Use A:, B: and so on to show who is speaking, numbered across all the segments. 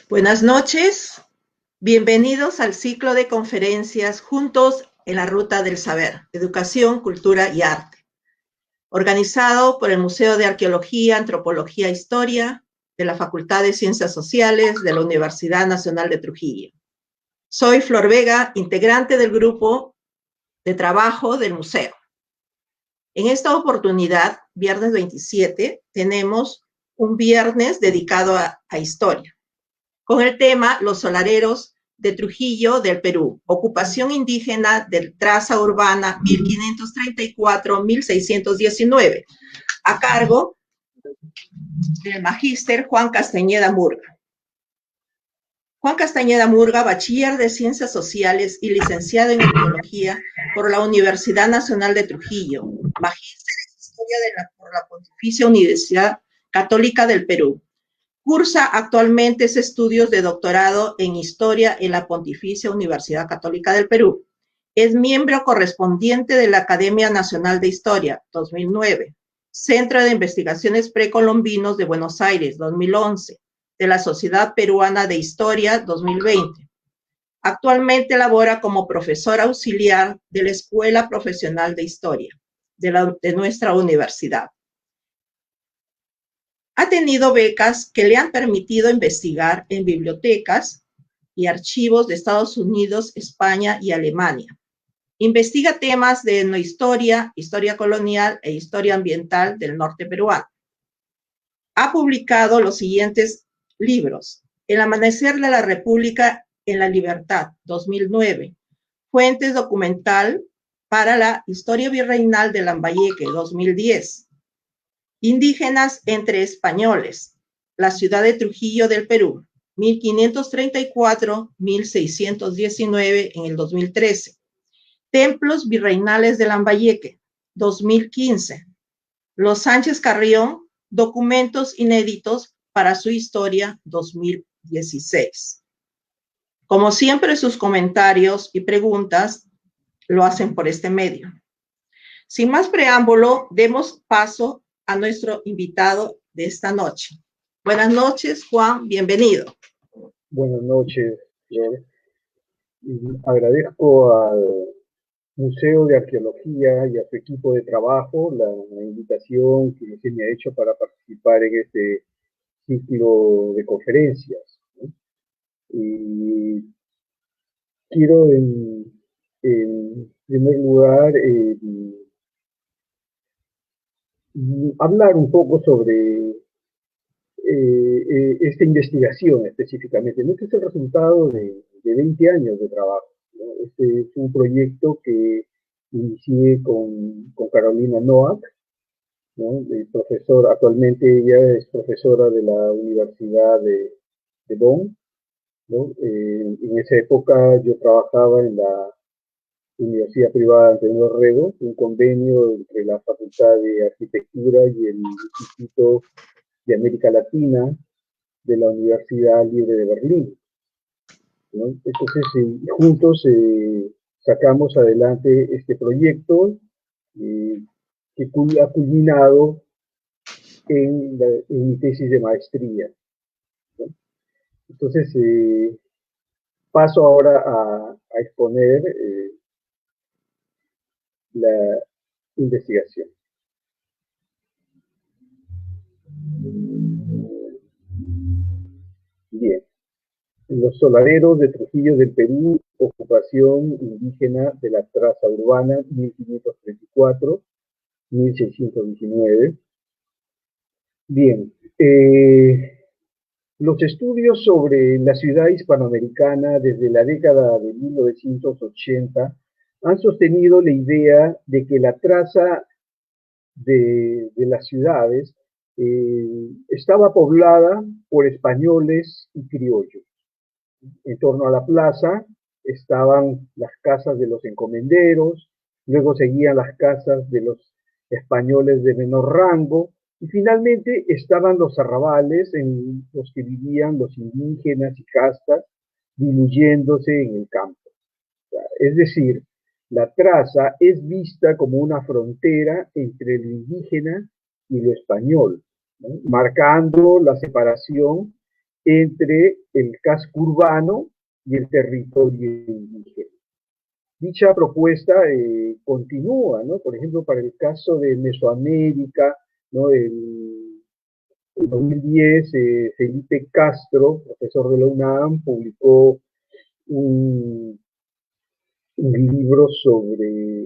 A: Buenas noches, bienvenidos al ciclo de conferencias Juntos en la Ruta del Saber, Educación, Cultura y Arte, organizado por el Museo de Arqueología, Antropología e Historia de la Facultad de Ciencias Sociales de la Universidad Nacional de Trujillo. Soy Flor Vega, integrante del grupo de trabajo del museo. En esta oportunidad, viernes 27, tenemos un viernes dedicado a historia, con el tema Los solareros de Trujillo del Perú, ocupación indígena del traza urbana 1534-1619, a cargo del magíster Juan Castañeda Murga. Juan Castañeda Murga, bachiller de Ciencias Sociales y licenciado en Arqueología por la Universidad Nacional de Trujillo, magíster en Historia por la Pontificia Universidad Católica del Perú. Cursa actualmente estudios de doctorado en Historia en la Pontificia Universidad Católica del Perú. Es miembro correspondiente de la Academia Nacional de Historia, 2009, Centro de Investigaciones Precolombinos de Buenos Aires, 2011, de la Sociedad Peruana de Historia, 2020. Actualmente labora como profesor auxiliar de la Escuela Profesional de Historia de nuestra universidad. Ha tenido becas que le han permitido investigar en bibliotecas y archivos de Estados Unidos, España y Alemania. Investiga temas de etnohistoria, historia colonial e historia ambiental del norte peruano. Ha publicado los siguientes libros: El amanecer de la República en la Libertad, 2009. Fuentes documental para la historia virreinal de Lambayeque, 2010. Indígenas entre españoles, la ciudad de Trujillo del Perú, 1534-1619 en el 2013. Templos virreinales de Lambayeque, 2015. Los Sánchez Carrión, documentos inéditos para su historia, 2016. Como siempre, sus comentarios y preguntas lo hacen por este medio. Sin más preámbulo, demos paso a nuestro invitado de esta noche. Buenas noches, Juan, bienvenido.
B: Buenas noches, Flor. Agradezco al Museo de Arqueología y a su equipo de trabajo la invitación que se me ha hecho para participar en este ciclo de conferencias, ¿no? Y quiero en primer lugar hablar un poco sobre esta investigación específicamente. No, este es el resultado de 20 años de trabajo, ¿no? Este es un proyecto que inicié con Carolina Noack, ¿no? Actualmente ella es profesora de la Universidad de Bonn, ¿no? En esa época yo trabajaba en la Universidad Privada Antonio Orrego, un convenio entre la Facultad de Arquitectura y el Instituto de América Latina de la Universidad Libre de Berlín, ¿no? Entonces, juntos sacamos adelante este proyecto que ha culminado en mi tesis de maestría, ¿no? Entonces, paso ahora a exponer la investigación. Bien. Los solareros de Trujillo del Perú, ocupación indígena de la traza urbana 1534-1619. Bien, los estudios sobre la ciudad hispanoamericana desde la década de 1980 han sostenido la idea de que la traza de las ciudades estaba poblada por españoles y criollos. En torno a la plaza estaban las casas de los encomenderos, luego seguían las casas de los españoles de menor rango, y finalmente estaban los arrabales en los que vivían los indígenas y castas, diluyéndose en el campo. Es decir, la traza es vista como una frontera entre lo indígena y lo español, ¿no? Marcando la separación entre el casco urbano y el territorio indígena. Dicha propuesta continúa, ¿no? Por ejemplo, para el caso de Mesoamérica, ¿no? En 2010, Felipe Castro, profesor de la UNAM, publicó un libro sobre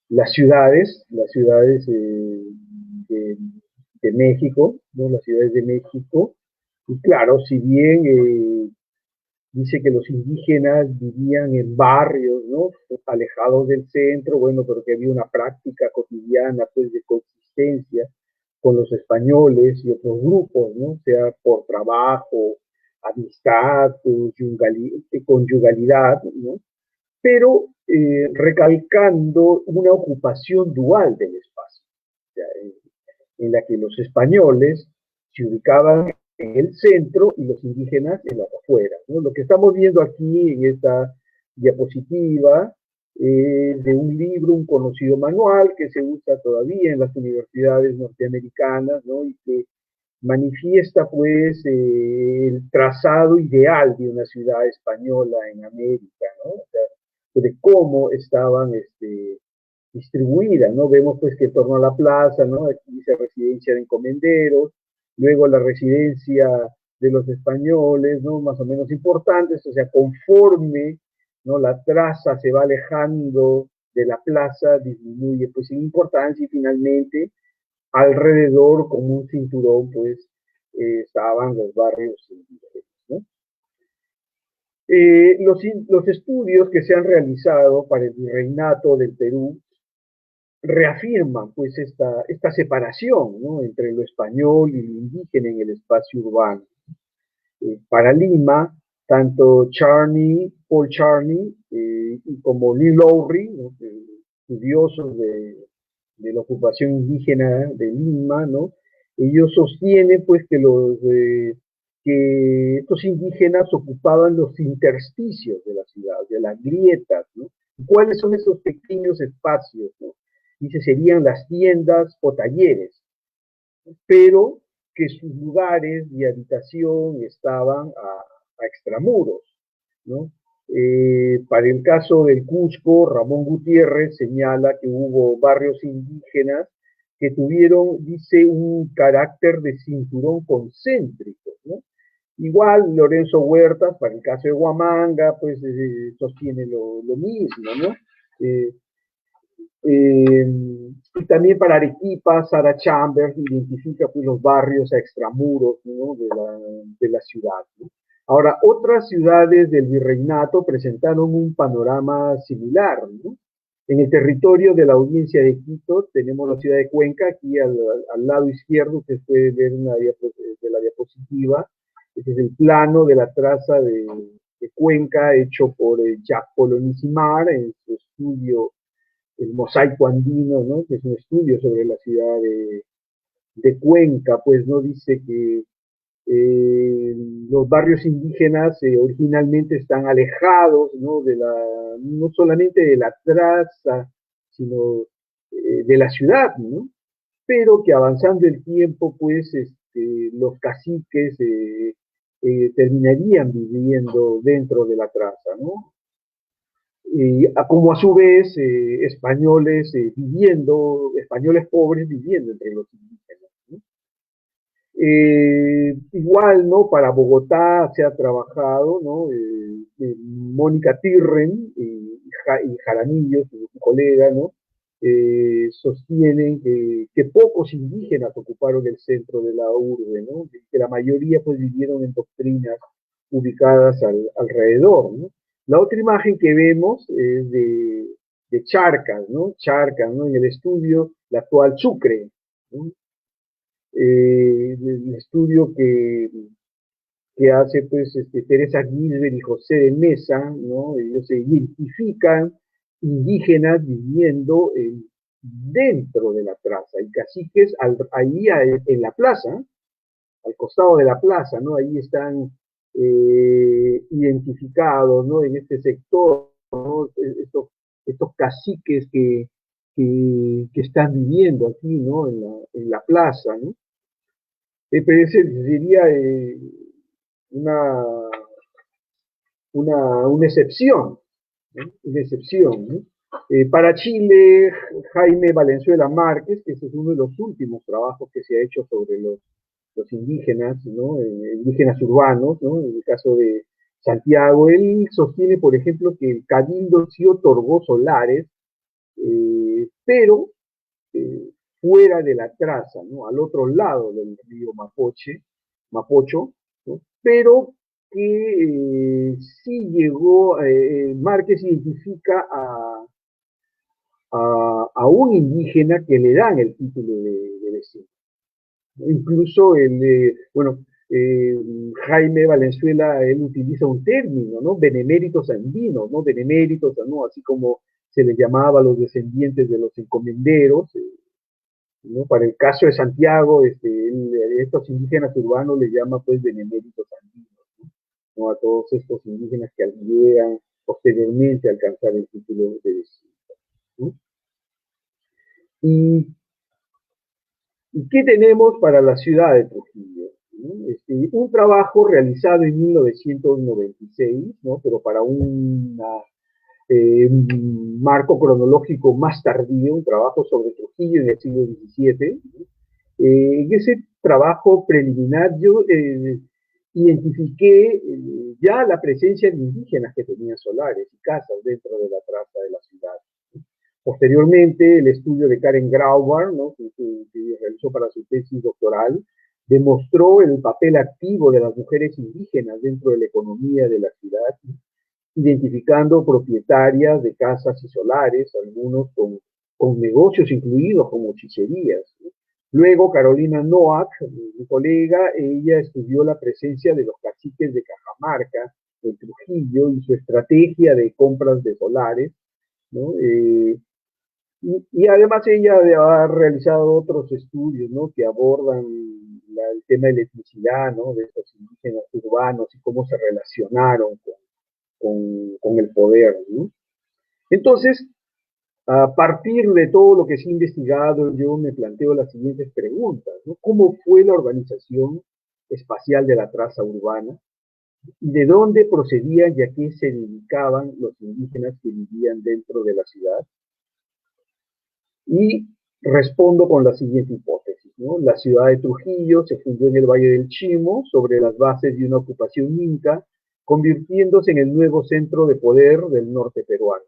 B: las ciudades de, de, México, ¿no? Las ciudades de México. Y claro, si bien dice que los indígenas vivían en barrios, ¿no? Alejados del centro, bueno, pero que había una práctica cotidiana, pues, de coexistencia con los españoles y otros grupos, ¿no? Sea por trabajo, amistad, conyugalidad, ¿no? Pero recalcando una ocupación dual del espacio, o sea, en la que los españoles se ubicaban en el centro y los indígenas en las afueras, ¿no? Lo que estamos viendo aquí en esta diapositiva de un libro, un conocido manual que se usa todavía en las universidades norteamericanas, ¿no? Y que manifiesta pues el trazado ideal de una ciudad española en América, ¿no? O sea, de cómo estaban distribuidas, ¿no? Vemos pues que en torno a la plaza, ¿no? Aquí dice residencia de encomenderos, luego la residencia de los españoles, ¿no? Más o menos importantes, o sea, conforme, ¿no? La traza se va alejando de la plaza, disminuye pues en importancia y finalmente alrededor como un cinturón pues estaban los barrios indígenas, ¿no? Los estudios que se han realizado para el virreinato del Perú reafirman pues esta separación, ¿no? Entre lo español y lo indígena en el espacio urbano. Para Lima, tanto Paul Charney como Lee Lowry, ¿no? Estudiosos de la ocupación indígena de Lima, ¿no? Ellos sostienen pues que estos indígenas ocupaban los intersticios de la ciudad, de las grietas, ¿no? ¿Cuáles son esos pequeños espacios, ¿no? Dice, serían las tiendas o talleres, pero que sus lugares de habitación estaban a extramuros, ¿no? Para el caso del Cusco, Ramón Gutiérrez señala que hubo barrios indígenas que tuvieron, dice, un carácter de cinturón concéntrico, ¿no? Igual Lorenzo Huertas, para el caso de Huamanga, pues sostiene lo mismo, ¿no? Y también para Arequipa, Sarah Chambers identifica pues, los barrios a extramuros, ¿no? de la ciudad, ¿no? Ahora, otras ciudades del virreinato presentaron un panorama similar, ¿no? En el territorio de la audiencia de Quito tenemos la ciudad de Cuenca, aquí al lado izquierdo, ustedes pueden ver de la diapositiva, este es el plano de la traza de Cuenca hecho por Jacques Polonisimar en su estudio El mosaico andino, ¿no? Que es un estudio sobre la ciudad de Cuenca, pues no dice que los barrios indígenas originalmente están alejados, ¿no? No solamente de la traza, sino de la ciudad, ¿no? Pero que avanzando el tiempo, pues los caciques terminarían viviendo dentro de la traza, ¿no? Como a su vez españoles españoles pobres viviendo entre los indígenas, ¿no? Igual, ¿no? Para Bogotá se ha trabajado, ¿no? Mónica Tirren y Jaramillo, su colega, ¿no? Sostienen que pocos indígenas ocuparon el centro de la urbe, ¿no? Que la mayoría pues vivieron en doctrinas ubicadas alrededor, ¿no? La otra imagen que vemos es de Charcas, ¿no? Charcas, ¿no? En el estudio, la actual Sucre, ¿no? El estudio que hace pues Teresa Gilbert y José de Mesa, ¿no? Ellos se identifican indígenas viviendo dentro de la plaza, y caciques ahí en la plaza, al costado de la plaza, ¿no? Ahí están identificados, ¿no? En este sector, ¿no? Estos caciques que están viviendo aquí, ¿no? En la plaza, ¿no? Pero ese sería una, una excepción, ¿no? Una excepción, ¿no? Para Chile, Jaime Valenzuela Márquez, que ese es uno de los últimos trabajos que se ha hecho sobre los indígenas, ¿no? Indígenas urbanos, ¿no? En el caso de Santiago, él sostiene, por ejemplo, que el Cabildo sí otorgó solares, pero eh, fuera de la traza, ¿no? Al otro lado del río Mapocho, ¿no? Pero que sí llegó, Márquez identifica un indígena que le dan el título de vecino. Incluso bueno, Jaime Valenzuela, él utiliza un término, ¿no? Beneméritos andinos, ¿no? Beneméritos, ¿no? Así como se les llamaba a los descendientes de los encomenderos, ¿no? Para el caso de Santiago, estos indígenas urbanos les llama pues beneméritos andinos, ¿no? A todos estos indígenas que llegan posteriormente a alcanzar el título de vecino, ¿no? ¿Y qué tenemos para la ciudad de Trujillo? ¿No? Un trabajo realizado en 1996, ¿no? Pero para un marco cronológico más tardío, un trabajo sobre Trujillo en el siglo XVII. En ese trabajo preliminar yo identifiqué ya la presencia de indígenas que tenían solares y casas dentro de la traza de la ciudad. Posteriormente, el estudio de Karen Graubar, ¿no? que realizó para su tesis doctoral, demostró el papel activo de las mujeres indígenas dentro de la economía de la ciudad, identificando propietarias de casas y solares, algunos con negocios incluidos como hechicerías, ¿no? Luego, Carolina Noack, mi colega, ella estudió la presencia de los caciques de Cajamarca en Trujillo y su estrategia de compras de solares, ¿no? Y además ella ha realizado otros estudios, ¿no? Que abordan el tema de la etnicidad, ¿no? De estos indígenas urbanos y cómo se relacionaron con el poder, ¿no? Entonces, a partir de todo lo que se ha investigado, yo me planteo las siguientes preguntas, ¿no? ¿Cómo fue la organización espacial de la traza urbana? ¿Y de dónde procedían y a qué se dedicaban los indígenas que vivían dentro de la ciudad? Y respondo con la siguiente hipótesis, ¿no? La ciudad de Trujillo se fundó en el Valle del Chimo sobre las bases de una ocupación inca, convirtiéndose en el nuevo centro de poder del norte peruano,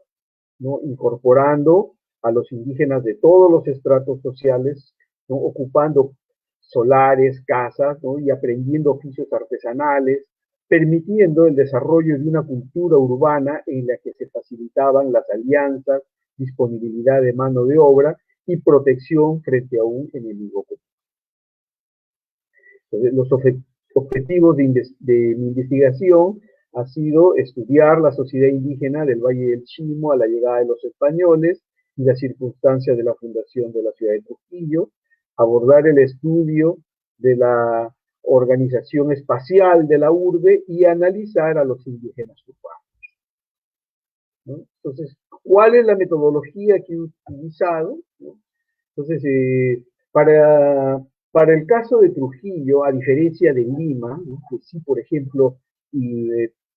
B: ¿no? Incorporando a los indígenas de todos los estratos sociales, ¿no? Ocupando solares, casas, ¿no? Y aprendiendo oficios artesanales, permitiendo el desarrollo de una cultura urbana en la que se facilitaban las alianzas, disponibilidad de mano de obra y protección frente a un enemigo común. Entonces, los objetivos de mi investigación ha sido estudiar la sociedad indígena del Valle del Chimo a la llegada de los españoles y las circunstancias de la fundación de la ciudad de Trujillo, abordar el estudio de la organización espacial de la urbe y analizar a los indígenas urbanos, ¿no? Entonces, ¿cuál es la metodología que he utilizado? ¿No? Entonces, para el caso de Trujillo, a diferencia de Lima, ¿no? Que sí, por ejemplo,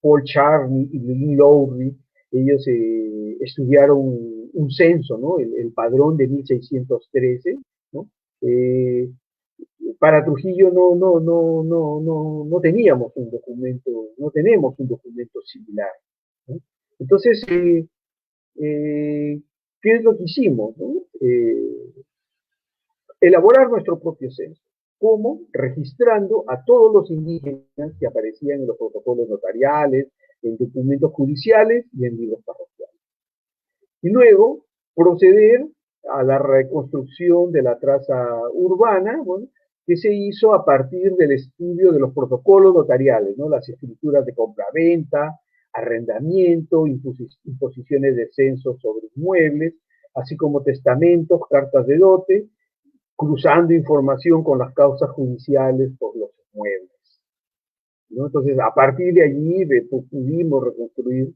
B: Paul Charney y Lynn Lowry, ellos estudiaron un censo, ¿no? El padrón de 1613, ¿no? Para Trujillo no teníamos un documento, no tenemos un documento similar, ¿no? Entonces, ¿qué es lo que hicimos, ¿no? Elaborar nuestro propio censo. ¿Cómo? Registrando a todos los indígenas que aparecían en los protocolos notariales, en documentos judiciales y en libros parroquiales. Y luego proceder a la reconstrucción de la traza urbana, bueno, que se hizo a partir del estudio de los protocolos notariales, ¿no? Las escrituras de compra-venta, arrendamiento, imposiciones de censos sobre inmuebles, así como testamentos, cartas de dote, cruzando información con las causas judiciales por los inmuebles, ¿no? Entonces, a partir de allí pudimos reconstruir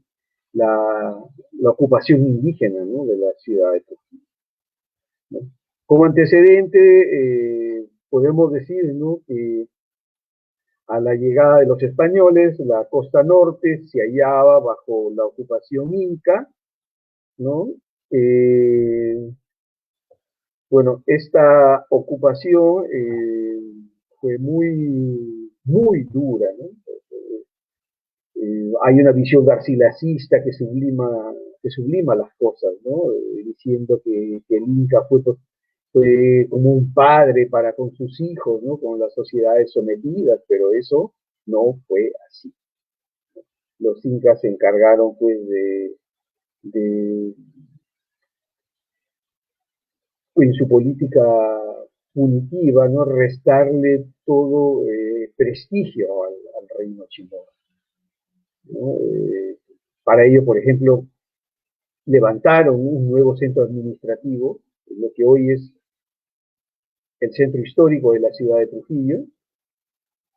B: la ocupación indígena, ¿no?, de la ciudad de Trujillo, ¿no? Como antecedente, podemos decir, ¿no?, que a la llegada de los españoles, la costa norte se hallaba bajo la ocupación inca, ¿no? Bueno, esta ocupación fue muy dura, ¿no? Hay una visión garcilasista que sublima las cosas, ¿no? Diciendo que el Inca fue como un padre para con sus hijos, ¿no?, con las sociedades sometidas, pero eso no fue así. Los incas se encargaron, pues, de en su política punitiva, ¿no?, restarle todo prestigio al reino chimor, ¿no? Para ello, por ejemplo, levantaron un nuevo centro administrativo, lo que hoy es el centro histórico de la ciudad de Trujillo,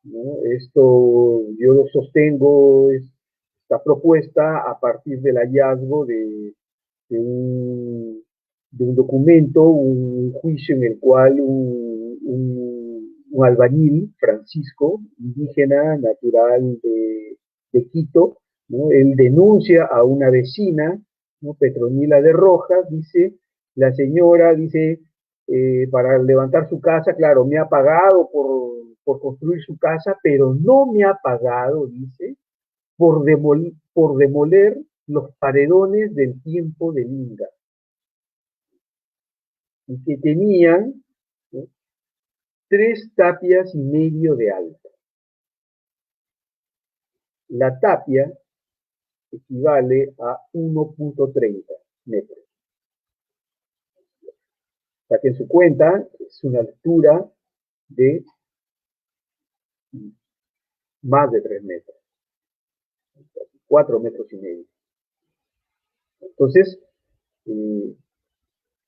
B: ¿no? Esto yo lo sostengo, esta propuesta, a partir del hallazgo de un, de un documento, un juicio en el cual un albañil, Francisco, indígena, natural de Quito, ¿no?, él denuncia a una vecina, ¿no?, Petronila de Rojas, dice, la señora, dice, para levantar su casa, claro, me ha pagado por construir su casa, pero no me ha pagado, dice, por demoler los paredones del tiempo del Inca, y que tenían, ¿no?, 3,5 tapias de alto. La tapia equivale a 1,30 metros. Saquen su cuenta, es una altura de más de 3 metros, 4,5 metros. Entonces,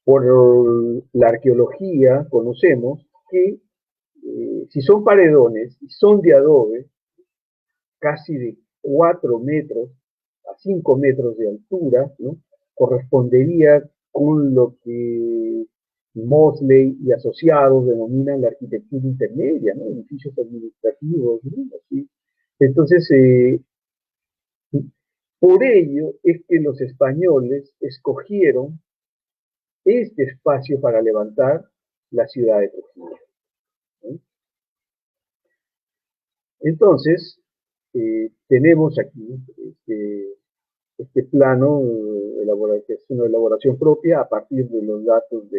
B: por la arqueología conocemos que si son paredones y son de adobe, casi de 4 metros a 5 metros de altura, ¿no?, correspondería con lo que Mosley y asociados denominan la arquitectura intermedia, ¿no?, edificios administrativos, ¿no?, así. Entonces, por ello es que los españoles escogieron este espacio para levantar la ciudad de Trujillo, ¿no? Entonces, tenemos aquí este plano, que es una elaboración propia a partir de los datos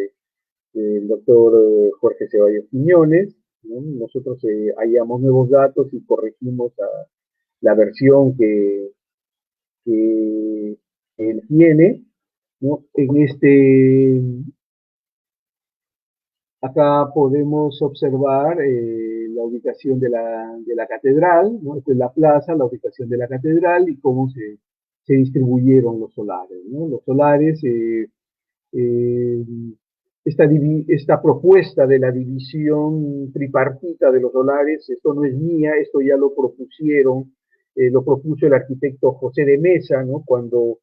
B: del doctor Jorge Ceballos Quiñones, ¿no? Nosotros hallamos nuevos datos y corregimos la versión que él tiene, ¿no? Acá podemos observar la ubicación de la catedral, ¿no? Esta es la plaza, la ubicación de la catedral y cómo se distribuyeron los solares, ¿no? Los solares, esta propuesta de la división tripartita de los solares, esto no es mía, esto ya lo propuso el arquitecto José de Mesa, ¿no?, cuando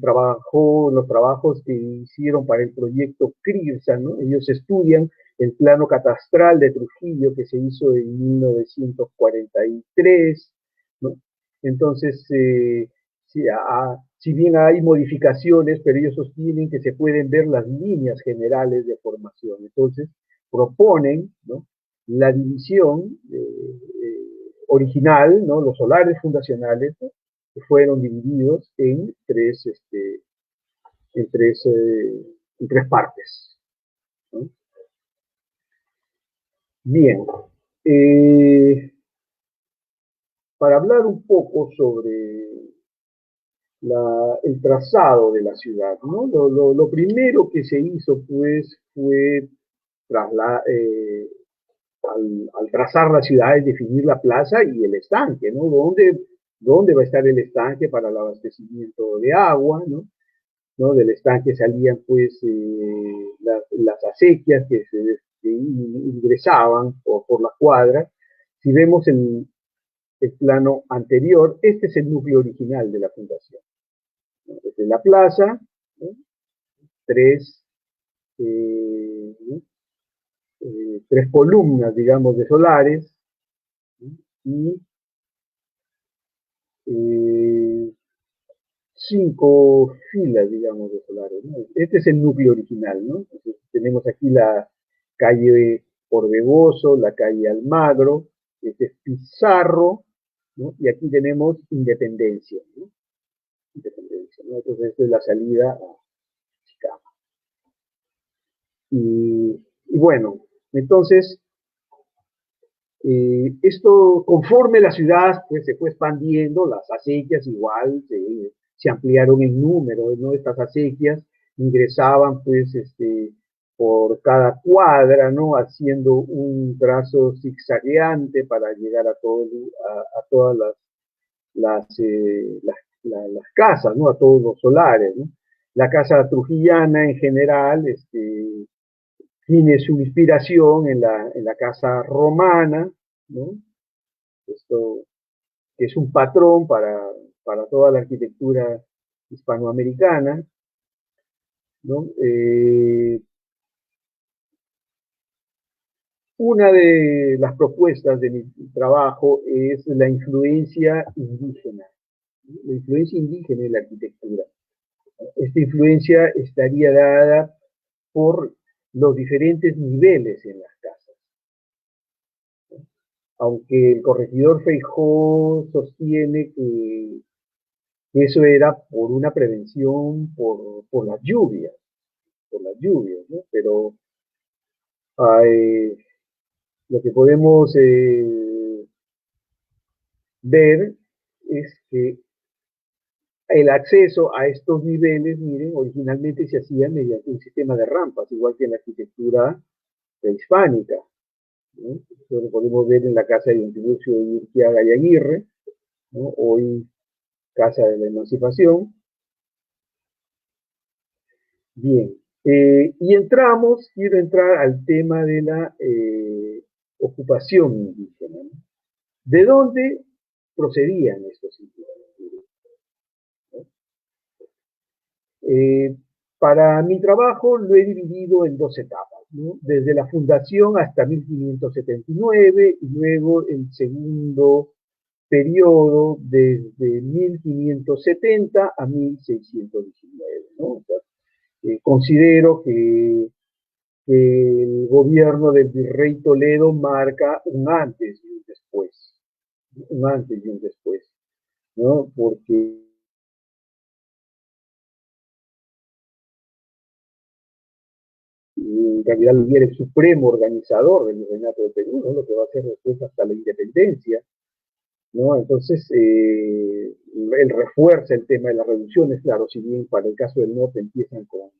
B: trabajó en los trabajos que hicieron para el proyecto CRIRSA, ¿no? Ellos estudian el plano catastral de Trujillo que se hizo en 1943, ¿no? Entonces, si bien hay modificaciones, pero ellos sostienen que se pueden ver las líneas generales de formación. Entonces, proponen, ¿no?, la división original, ¿no?, los solares fundacionales, ¿no?, que fueron divididos en tres partes, ¿no? Bien, para hablar un poco sobre el trazado de la ciudad, ¿no? Lo primero que se hizo, pues, fue al trazar la ciudad es definir la plaza y el estanque, ¿no? ¿Dónde va a estar el estanque para el abastecimiento de agua, ¿no? ¿No? Del estanque salían pues las acequias que ingresaban por la cuadra. Si vemos el plano anterior, este es el núcleo original de la fundación. ¿No? Desde la plaza, ¿no? tres, ¿no? Tres columnas, digamos, de solares, ¿no? Y eh, 5 filas, digamos, de solares, ¿no? Este es el núcleo original, ¿no? Entonces, tenemos aquí la calle Orbegoso, la calle Almagro, este es Pizarro, ¿no? Y aquí tenemos Independencia, ¿no? Independencia, ¿no? Entonces, esta es la salida a Chicago. Y bueno, entonces, esto, conforme la ciudad pues, se fue expandiendo, las acequias igual se ampliaron en número, ¿no? Estas acequias ingresaban pues por cada cuadra, ¿no? Haciendo un trazo zigzagueante para llegar a todas las casas, ¿no? A todos los solares, ¿no? La casa trujillana en general, tiene su inspiración en la casa romana, ¿no? Esto que es un patrón para toda la arquitectura hispanoamericana, ¿no? Una de las propuestas de mi trabajo es la influencia indígena, ¿no? La influencia indígena en la arquitectura. Esta influencia estaría dada por los diferentes niveles en las casas. Aunque el corregidor Feijó sostiene que eso era por una prevención por las lluvias, ¿no? Pero lo que podemos ver es que el acceso a estos niveles, miren, originalmente se hacía mediante un sistema de rampas, igual que en la arquitectura prehispánica, ¿no? Eso lo podemos ver en la casa de Don Tiburcio de Urquiaga y Aguirre, ¿no? Hoy Casa de la Emancipación. Bien, y quiero entrar al tema de la ocupación indígena, ¿no? ¿De dónde procedían estos indígenas? ¿No? Para mi trabajo lo he dividido en dos etapas, ¿no? Desde la fundación hasta 1579 y luego el segundo periodo desde 1570 a 1619, ¿no? O sea, considero que el gobierno del virrey Toledo marca un antes y un después, ¿no? Porque en realidad era el supremo organizador del virreinato de Perú, ¿no? Lo que va a ser después hasta la independencia, ¿no? Entonces, él refuerza el tema de las reducciones, claro, si bien para el caso del norte empiezan con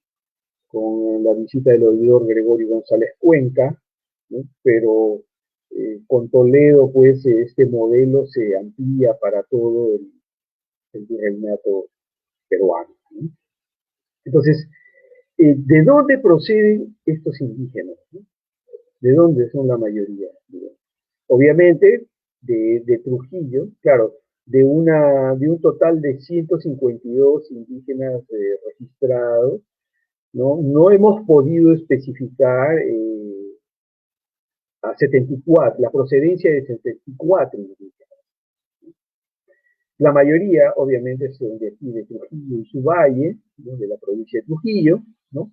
B: la visita del oidor Gregorio González Cuenca, ¿no? Pero con Toledo, pues, este modelo se amplía para todo el virreinato peruano, ¿no? Entonces, ¿de dónde proceden estos indígenas, ¿no? ¿De dónde son la mayoría? Obviamente, de Trujillo, claro, de un total de 152 indígenas registrados, ¿no? No hemos podido especificar a 74, la procedencia de 74 indígenas. La mayoría, obviamente, son de aquí, de Trujillo y su valle, ¿no? De la provincia de Trujillo, ¿no?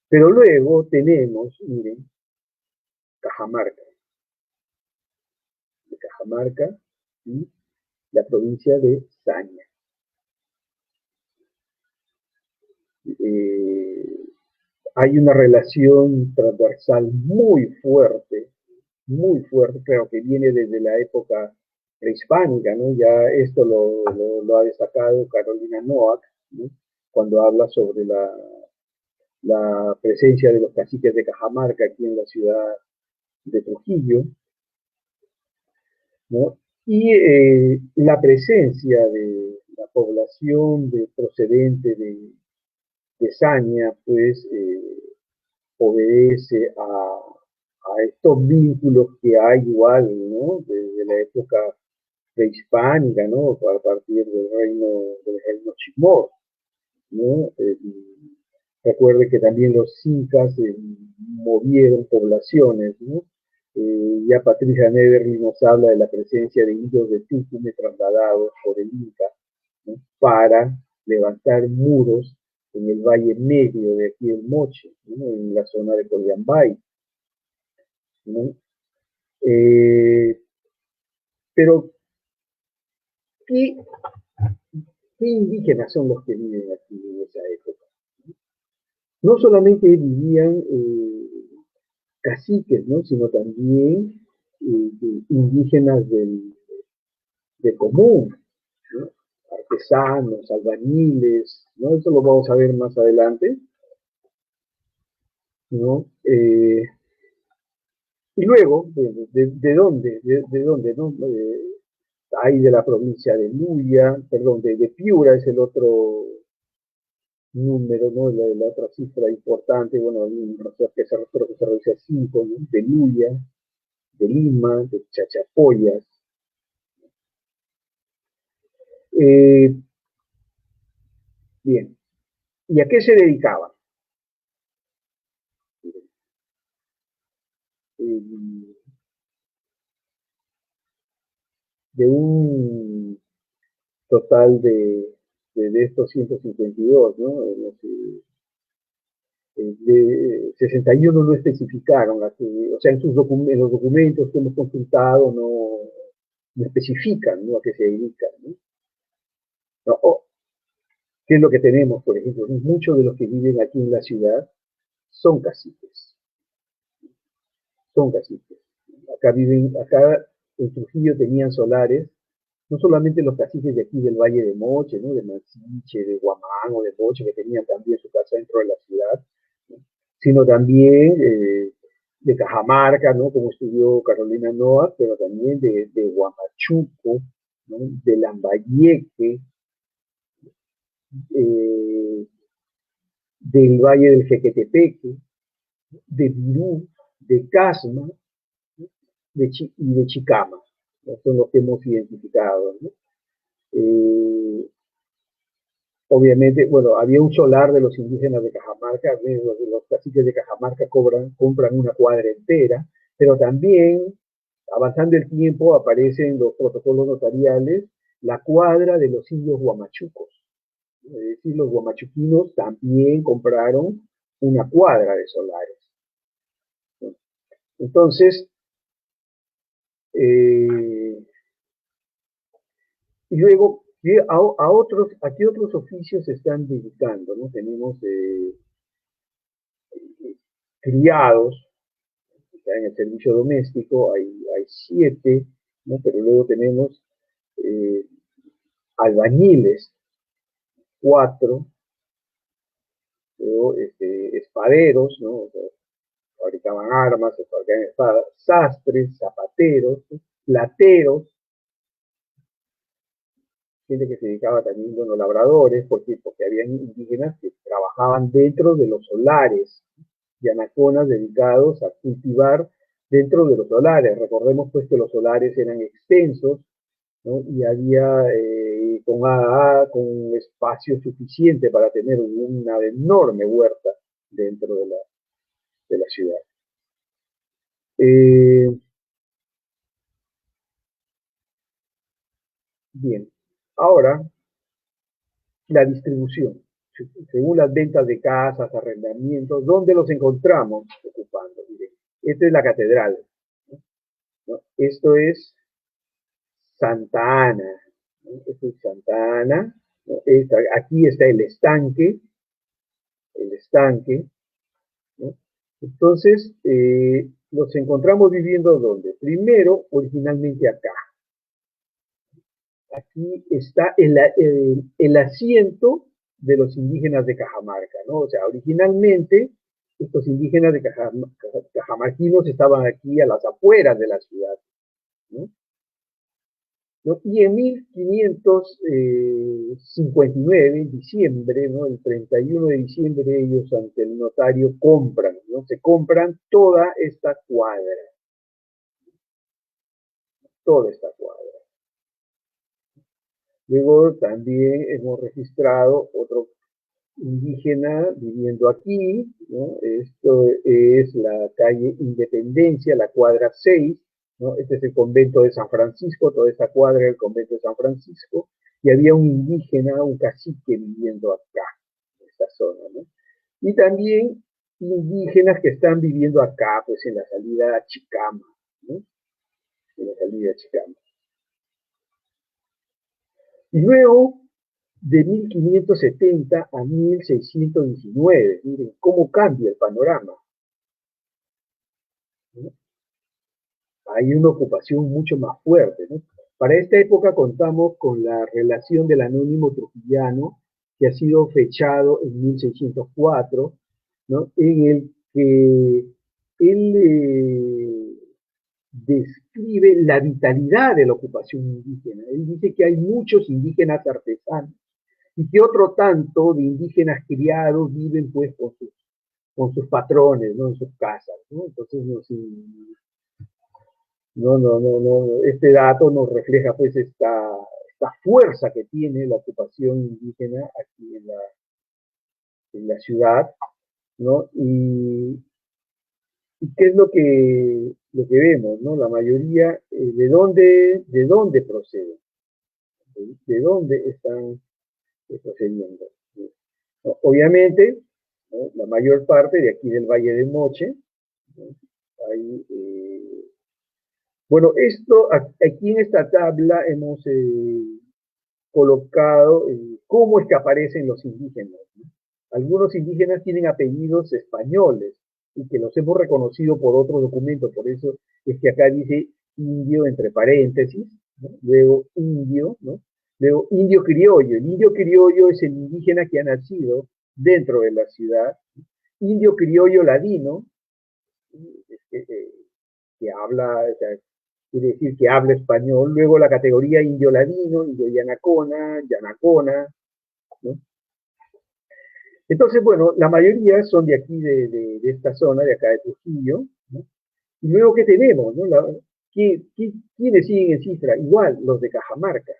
B: Pero luego tenemos, miren, Cajamarca, de Cajamarca y la provincia de Saña. Hay una relación transversal muy fuerte, creo que viene desde la época prehispánica, ¿no? Ya esto lo ha destacado Carolina Noack, ¿no? Cuando habla sobre la presencia de los caciques de Cajamarca aquí en la ciudad de Trujillo, ¿no? Y la presencia de la población procedente de Saña, pues, obedece a estos vínculos que hay igual, ¿no? Desde la época prehispánica, ¿no? A partir del reino Chimor, ¿no? Recuerde que también los incas movieron poblaciones, ¿no? Ya Patricia Neverly nos habla de la presencia de indios de Tucumán trasladados por el Inca, ¿no? Para levantar muros en el valle medio de aquí del Moche, ¿no? En la zona de Coyambay, ¿no? Pero, ¿qué, ¿qué indígenas son los que viven aquí en esa época? No solamente vivían caciques, ¿no? Sino también indígenas del común, ¿no? Artesanos, albañiles, ¿no? Eso lo vamos a ver más adelante, ¿no? Y luego, ¿de dónde? ¿De dónde, no? Hay de la provincia de Luya, perdón, de Piura es el otro número, ¿no? La otra cifra importante, bueno, que se reduce a 5, ¿no? De Luya, de Lima, de Chachapoyas. Bien, ¿y a qué se dedicaban? De un total de estos 152, ¿no? De 61 no especificaron, o sea, en los documentos que hemos consultado no especifican, ¿no? A qué se dedican, ¿no? No, ¿qué es lo que tenemos, por ejemplo? Muchos de los que viven aquí en la ciudad son caciques, son caciques. Acá en Trujillo tenían solares, no solamente los caciques de aquí del Valle de Moche, ¿no? De Mansiche, de Huamán o de Moche, que tenían también su casa dentro de la ciudad, ¿no? Sino también de Cajamarca, ¿no? Como estudió Carolina Noa, pero también de Huamachuco, ¿no? De Lambayeque, eh, del Valle del Jequetepeque, de Virú, de Casma, ¿no? Y de Chicama, ¿no? Son los que hemos identificado, ¿no? Obviamente, bueno, había un solar de los indígenas de Cajamarca, los caciques de Cajamarca compran una cuadra entera, pero también, avanzando el tiempo, aparecen los protocolos notariales, la cuadra de los indios huamachucos. Es decir, los huamachuquinos también compraron una cuadra de solares. Entonces, y luego, ¿a qué otros oficios se están dedicando? ¿No? Tenemos criados, en el servicio doméstico, hay 7, ¿no? Pero luego tenemos albañiles, 4, luego espaderos, ¿no? O sea, fabricaban armas, se fabricaban espadas, sastres, zapateros, ¿no? Plateros, gente que se dedicaba también, bueno, labradores, porque habían indígenas que trabajaban dentro de los solares, yanaconas dedicados a cultivar dentro de los solares. Recordemos pues que los solares eran extensos, ¿no? Y había con espacio suficiente para tener una enorme huerta dentro de la ciudad. Bien, ahora la distribución. Según las ventas de casas, arrendamientos, ¿dónde los encontramos ocupando? Miren, esta es la catedral, ¿no? Esto es Santa Ana, ¿no? Esto es Santa Ana, ¿no? Aquí está el estanque, ¿no? Entonces, los encontramos viviendo ¿dónde? Primero, originalmente acá. Aquí está el asiento de los indígenas de Cajamarca, ¿no? O sea, originalmente estos indígenas de cajamarquinos estaban aquí a las afueras de la ciudad, ¿no? Y en 1559, en diciembre, ¿no? El 31 de diciembre, ellos ante el notario compran, ¿no? Se compran toda esta cuadra. Toda esta cuadra. Luego también hemos registrado otro indígena viviendo aquí, ¿no? Esto es la calle Independencia, la cuadra 6, ¿no? Este es el convento de San Francisco, toda esta cuadra es el convento de San Francisco, y había un indígena, un cacique viviendo acá, en esta zona, ¿no? Y también indígenas que están viviendo acá, pues en la salida a Chicama, ¿no? En la salida a Chicama. Y luego, de 1570 a 1619, miren cómo cambia el panorama, ¿no? Hay una ocupación mucho más fuerte, ¿no? Para esta época contamos con la relación del anónimo trujillano, que ha sido fechado en 1604, ¿no? En el que él describe la vitalidad de la ocupación indígena. Él dice que hay muchos indígenas artesanos y que otro tanto de indígenas criados viven pues con sus patrones, ¿no? En sus casas, ¿no? Entonces este dato nos refleja pues esta fuerza que tiene la ocupación indígena aquí en la ciudad, ¿no? ¿Y qué es lo que vemos, ¿no? La mayoría, ¿de dónde proceden? ¿De dónde están procediendo? ¿No? Obviamente, ¿no? La mayor parte de aquí del Valle de Moche, ¿no? Hay, bueno, aquí en esta tabla hemos colocado cómo es que aparecen los indígenas, ¿no? Algunos indígenas tienen apellidos españoles y que los hemos reconocido por otros documentos, por eso es que acá dice indio entre paréntesis, ¿no? Luego indio, ¿no? Luego indio criollo. El indio criollo es el indígena que ha nacido dentro de la ciudad. Indio criollo ladino, que habla, o sea, quiere decir que habla español. Luego la categoría indio ladino, indio yanacona, yanacona, ¿no? Entonces, bueno, la mayoría son de aquí, de esta zona, de acá de Trujillo, ¿no? Y luego, ¿qué tenemos? ¿No? ¿Quiénes siguen en cifra? Igual, los de Cajamarca.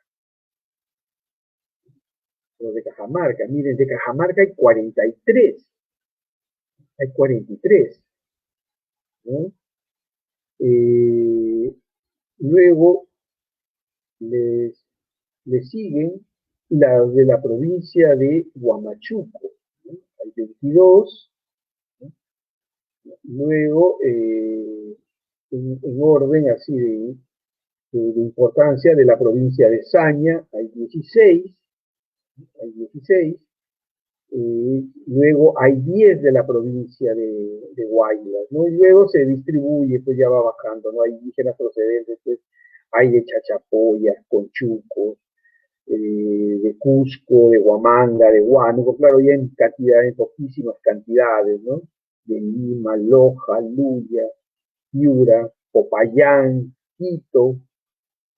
B: Los de Cajamarca, miren, de Cajamarca hay 43. Hay 43, ¿no? Luego les siguen las de la provincia de Huamachuco, ¿no? Hay 22, ¿no? Luego, en orden así de importancia, de la provincia de Saña hay 16, hay 16. Luego hay 10 de la provincia de Guaymas, ¿no? Y luego se distribuye, pues ya va bajando, ¿no? Hay indígenas procedentes, pues hay de Chachapoyas, Conchucos, de Cusco, de Huamanga, de Huánuco, claro, ya en cantidades, en poquísimas cantidades, ¿no? De Lima, Loja, Luya, Piura, Popayán, Quito,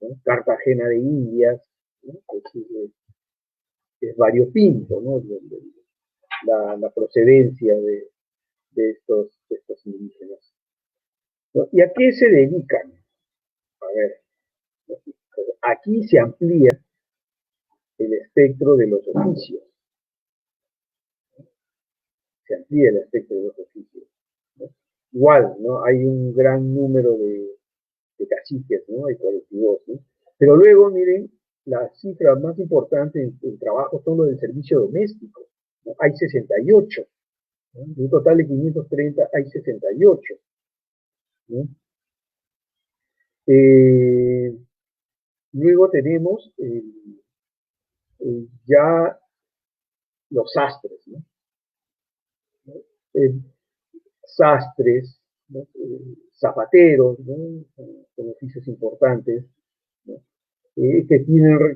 B: ¿no? Cartagena de Indias, ¿no? Es variopinto, ¿no? La procedencia de estos indígenas, ¿no? ¿Y a qué se dedican? A ver, aquí se amplía el espectro de los oficios. Se amplía el espectro de los oficios, ¿no? Igual, ¿no? Hay un gran número de caciques, ¿no? Hay 42, ¿no? Pero luego, miren, las cifras más importantes en trabajo son los del servicio doméstico, ¿no? Hay 68, ¿no? De un total de 530 hay 68, ¿no? Luego tenemos ya los sastres, ¿no? Sastres, ¿no? Zapateros, ¿no? Son oficios importantes, ¿no? Que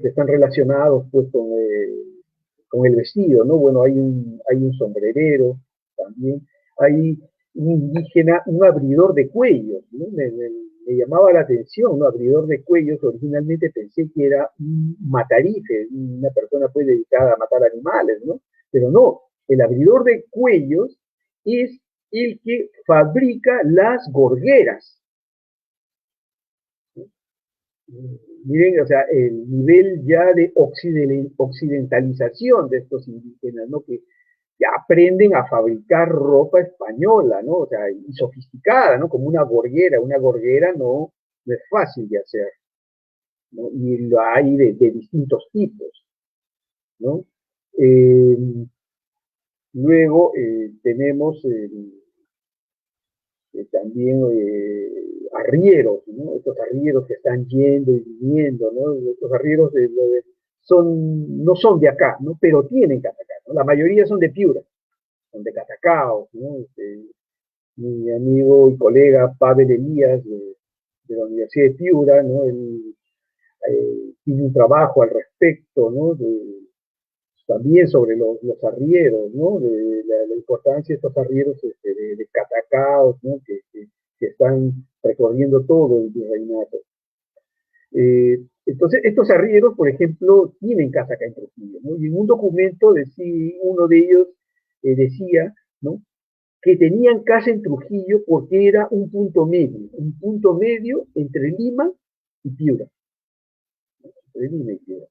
B: están relacionados pues con el vestido, ¿no? Bueno, hay un sombrerero también. hay un indígena, un abridor de cuellos, ¿no? Me llamaba la atención, un abridor de cuellos. Originalmente pensé que era un matarife, una persona pues dedicada a matar animales, ¿no? Pero no, el abridor de cuellos es el que fabrica las gorgueras. Miren, o sea, el nivel ya de occidentalización de estos indígenas, ¿no? Que ya aprenden a fabricar ropa española, ¿no? O sea, y sofisticada, ¿no? Como una gorguera. Una gorguera no es fácil de hacer, ¿no? Y lo hay de distintos tipos, ¿no? Eh, luego tenemos también arrieros, ¿no? Estos arrieros que están yendo y viniendo, ¿no? Estos arrieros no son de acá, ¿no? Pero tienen Catacao, ¿no? La mayoría son de Piura, son de Catacao, ¿no? Mi amigo y colega Pavel Elías de la Universidad de Piura, ¿no? Él tiene un trabajo al respecto, ¿no? También sobre los arrieros, ¿no? De la importancia de estos arrieros de catacaos, ¿no? Que están recorriendo todo el virreinato. Entonces, estos arrieros, por ejemplo, tienen casa acá en Trujillo, ¿no? Y en un documento, uno de ellos decía, ¿no? Que tenían casa en Trujillo porque era un punto medio entre Lima y Piura. Entre Lima y Piura.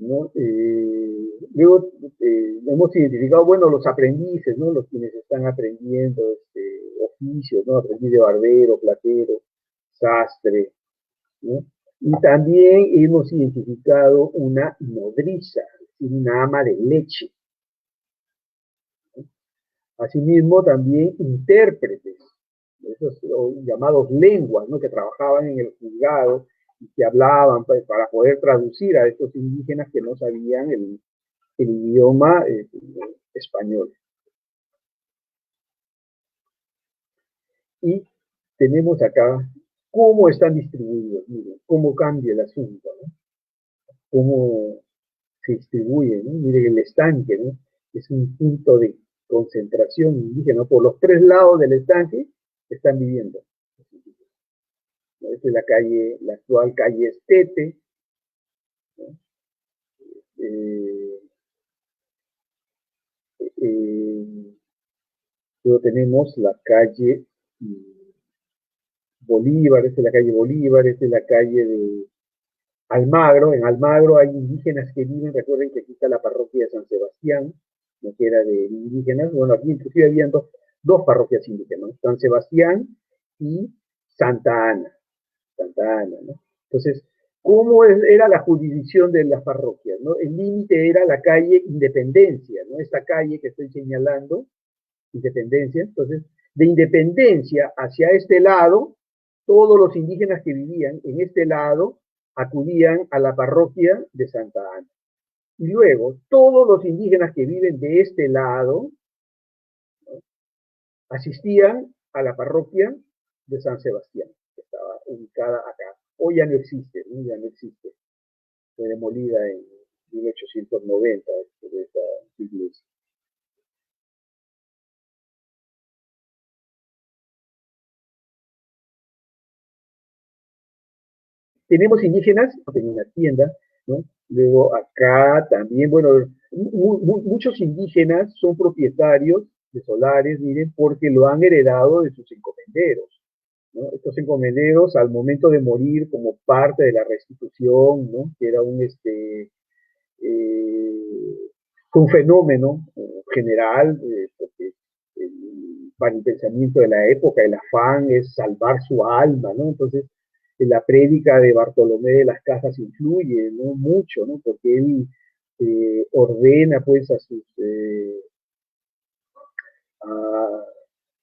B: ¿No? Luego hemos identificado, bueno, los aprendices, ¿no? Los quienes están aprendiendo oficios, ¿no? Aprendiz de barbero, platero, sastre, ¿no? Y también hemos identificado una nodriza, una ama de leche. ¿No? Asimismo, también intérpretes, esos llamados lenguas, ¿no? Que trabajaban en el juzgado y que hablaban para poder traducir a estos indígenas que no sabían el idioma español. Y tenemos acá cómo están distribuidos, miren, cómo cambia el asunto, ¿no? Cómo se distribuye, ¿no? Miren el estanque, ¿no? Es un punto de concentración indígena. Por los tres lados del estanque están viviendo. Esta es la actual calle Estete, ¿no? Luego tenemos la calle Bolívar, esta es la calle Bolívar, esta es la calle de Almagro. En Almagro hay indígenas que viven, recuerden que aquí está la parroquia de San Sebastián, ¿no? Que era de indígenas. Bueno, aquí inclusive habían dos parroquias indígenas, San Sebastián y Santa Ana. Santa Ana, ¿no? Entonces, ¿cómo era la jurisdicción de las parroquias, ¿no? El límite era la calle Independencia, ¿no? Esta calle que estoy señalando, Independencia. Entonces, de Independencia hacia este lado, todos los indígenas que vivían en este lado acudían a la parroquia de Santa Ana. Y luego, todos los indígenas que viven de este lado, ¿no? Asistían a la parroquia de San Sebastián, que estaba ubicada acá. Hoy ya no existe, ¿no? Ya no existe. Fue demolida en 1890 de esta iglesia. Tenemos indígenas en una tienda, ¿no? Luego acá también, bueno, muchos indígenas son propietarios de solares, miren, porque lo han heredado de sus encomenderos, ¿no? Estos encomenderos al momento de morir como parte de la restitución, ¿no? Que era un fenómeno general, porque para el pensamiento de la época, el afán es salvar su alma, ¿no? Entonces, la prédica de Bartolomé de las Casas influye, ¿no? Mucho, ¿no? Porque él ordena, pues,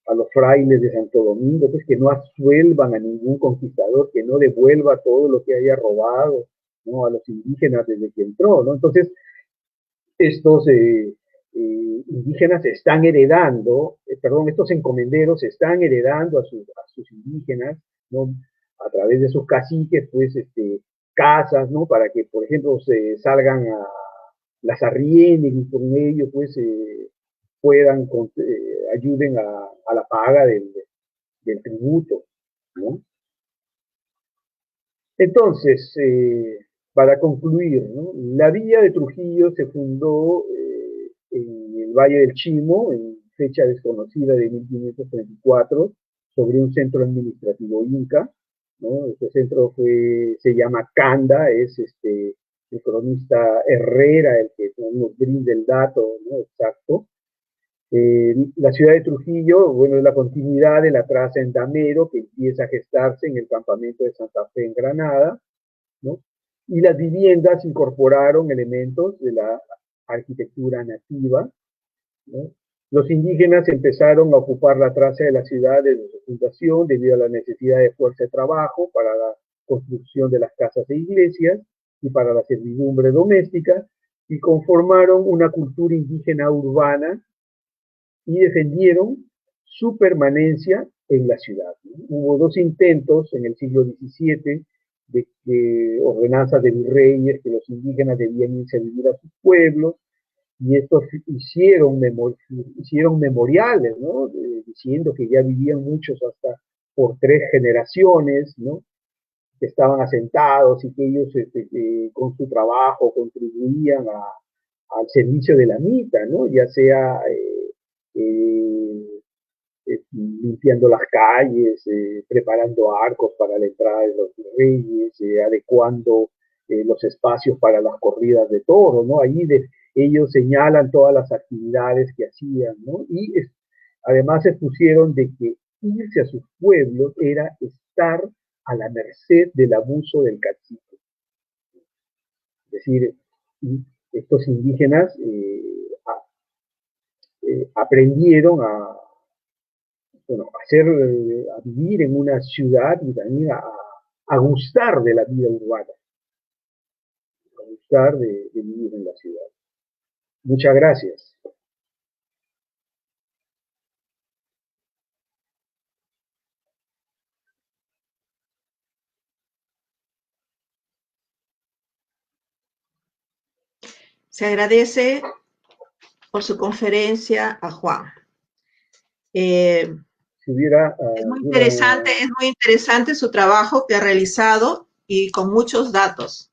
B: a los frailes de Santo Domingo, pues, que no absuelvan a ningún conquistador, que no devuelva todo lo que haya robado, ¿no? A los indígenas desde que entró, ¿no? Entonces, estos indígenas están heredando, estos encomenderos están heredando a sus indígenas, ¿no? A través de sus caciques, pues, casas, ¿no? Para que, por ejemplo, se salgan las arrienden y por medio, pues, puedan, ayuden a la paga del tributo, ¿no? Entonces, para concluir, ¿no? La villa de Trujillo se fundó en el Valle del Chimo, en fecha desconocida de 1534, sobre un centro administrativo inca, ¿no? Este centro se llama Canda, es el cronista Herrera el que nos brinda el dato, ¿no? Exacto. La ciudad de Trujillo, bueno, es la continuidad de la traza en Damero que empieza a gestarse en el campamento de Santa Fe en Granada, ¿no? Y las viviendas incorporaron elementos de la arquitectura nativa, ¿no? Los indígenas empezaron a ocupar la traza de la ciudad desde su fundación debido a la necesidad de fuerza de trabajo para la construcción de las casas e iglesias y para la servidumbre doméstica, y conformaron una cultura indígena urbana y defendieron su permanencia en la ciudad. Hubo dos intentos en el siglo XVII de ordenanzas de virreyes que los indígenas debían irse a vivir a sus pueblos, y estos hicieron memoriales, ¿no? Diciendo que ya vivían muchos hasta por 3 generaciones, ¿no? Que estaban asentados y que ellos con su trabajo contribuían al servicio de la mita, ¿no? Ya sea limpiando las calles, preparando arcos para la entrada de los reyes, adecuando los espacios para las corridas de toros, ¿no? Ellos señalan todas las actividades que hacían, ¿no? Y además expusieron de que irse a sus pueblos era estar a la merced del abuso del cacique. Es decir, estos indígenas aprendieron a vivir en una ciudad y también a gustar de la vida urbana, a gustar de vivir en la ciudad. Muchas gracias.
A: Se agradece por su conferencia a Juan.
B: Si hubiera,
A: es muy interesante su trabajo que ha realizado y con muchos datos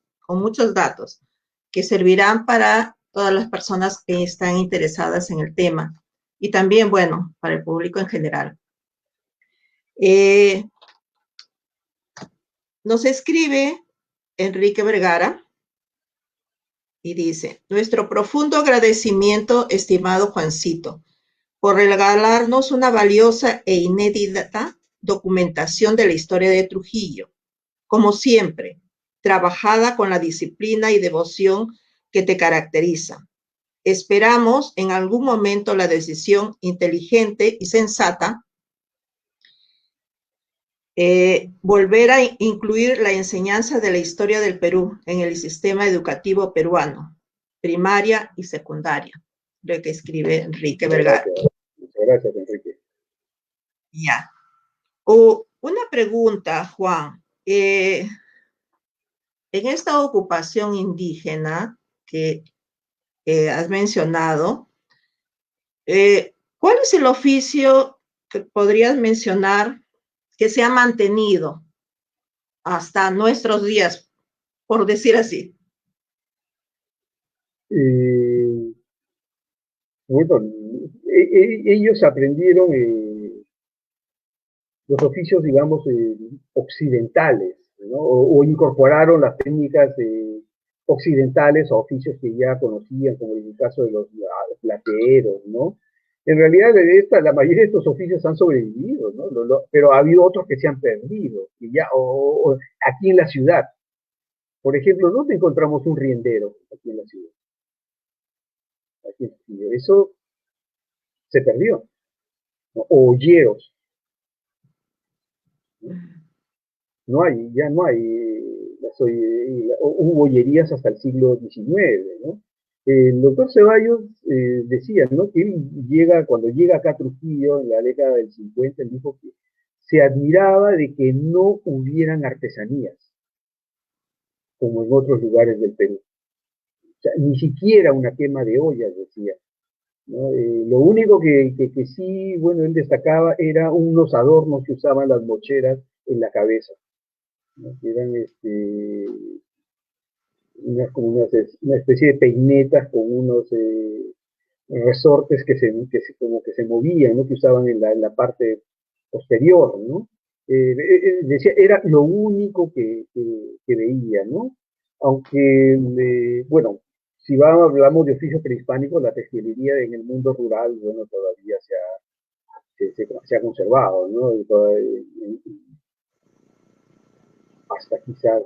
A: que servirán para todas las personas que están interesadas en el tema y también, bueno, para el público en general. Nos escribe Enrique Vergara y dice: nuestro profundo agradecimiento, estimado Juancito, por regalarnos una valiosa e inédita documentación de la historia de Trujillo, como siempre, trabajada con la disciplina y devoción que te caracteriza. Esperamos en algún momento la decisión inteligente y sensata volver a incluir la enseñanza de la historia del Perú en el sistema educativo peruano, primaria y secundaria, lo que escribe Enrique Vergara.
B: Muchas gracias, Enrique.
A: Ya. Una pregunta, Juan. En esta ocupación indígena que has mencionado, ¿cuál es el oficio que podrías mencionar que se ha mantenido hasta nuestros días, por decir así?
B: Bueno, ellos aprendieron los oficios, digamos, occidentales, ¿no? O incorporaron las técnicas occidentales a oficios que ya conocían, como en el caso de los plateros, ¿no? En realidad, la mayoría de estos oficios han sobrevivido, ¿no? Pero ha habido otros que se han perdido, y ya, aquí en la ciudad. Por ejemplo, ¿dónde encontramos un riendero aquí en la ciudad? Aquí en la ciudad. Eso se perdió, ¿no? O olleros. No hay, ya no hay, hubo bollerías hasta el siglo XIX, ¿no? El doctor Ceballos decía, ¿no? Que él cuando llega acá a Trujillo en la década del 50, él dijo que se admiraba de que no hubieran artesanías, como en otros lugares del Perú. O sea, ni siquiera una quema de ollas, decía. ¿no? Lo único que sí, bueno, él destacaba era unos adornos que usaban las mocheras en la cabeza, ¿no? Que eran una especie de peinetas con unos resortes como que se movían, ¿no? Que usaban en la parte posterior, ¿no? Decía, era lo único que veía, ¿no? Aunque, bueno, si hablamos de oficio prehispánico, la textilería en el mundo rural, bueno, todavía se ha conservado, ¿no? Hasta quizás,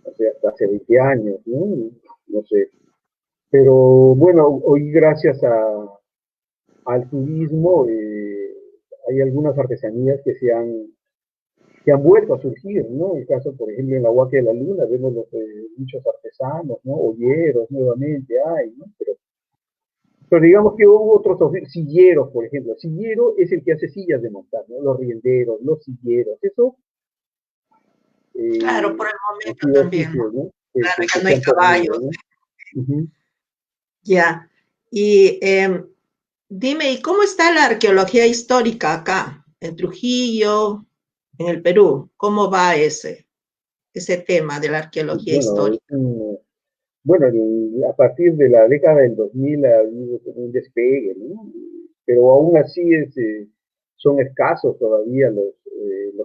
B: no sé, hasta hace 20 años, ¿no? No sé. Pero bueno, hoy gracias al turismo hay algunas artesanías que han vuelto a surgir, ¿no? En el caso, por ejemplo, en la Huaca de la Luna, vemos muchos artesanos, ¿no? Olleros nuevamente hay, ¿no? Pero digamos que hubo otros silleros, por ejemplo. Sillero es el que hace sillas de montar, ¿no? Los rienderos, los silleros, eso
A: Claro, por el
B: han
A: momento
B: sido
A: también, ¿no?
B: oficios, ¿no?
A: Claro, ya
B: Que
A: no
B: se
A: hay
B: han perdido,
A: caballos.
B: ¿no? Uh-huh.
A: Ya. Y dime, ¿y cómo está la arqueología histórica acá, en Trujillo, en el Perú? ¿Cómo va ese tema de la arqueología
B: Bueno,
A: histórica?
B: bueno, a partir de la década del 2000 ha habido como un despegue, ¿no? Pero aún así son escasos todavía los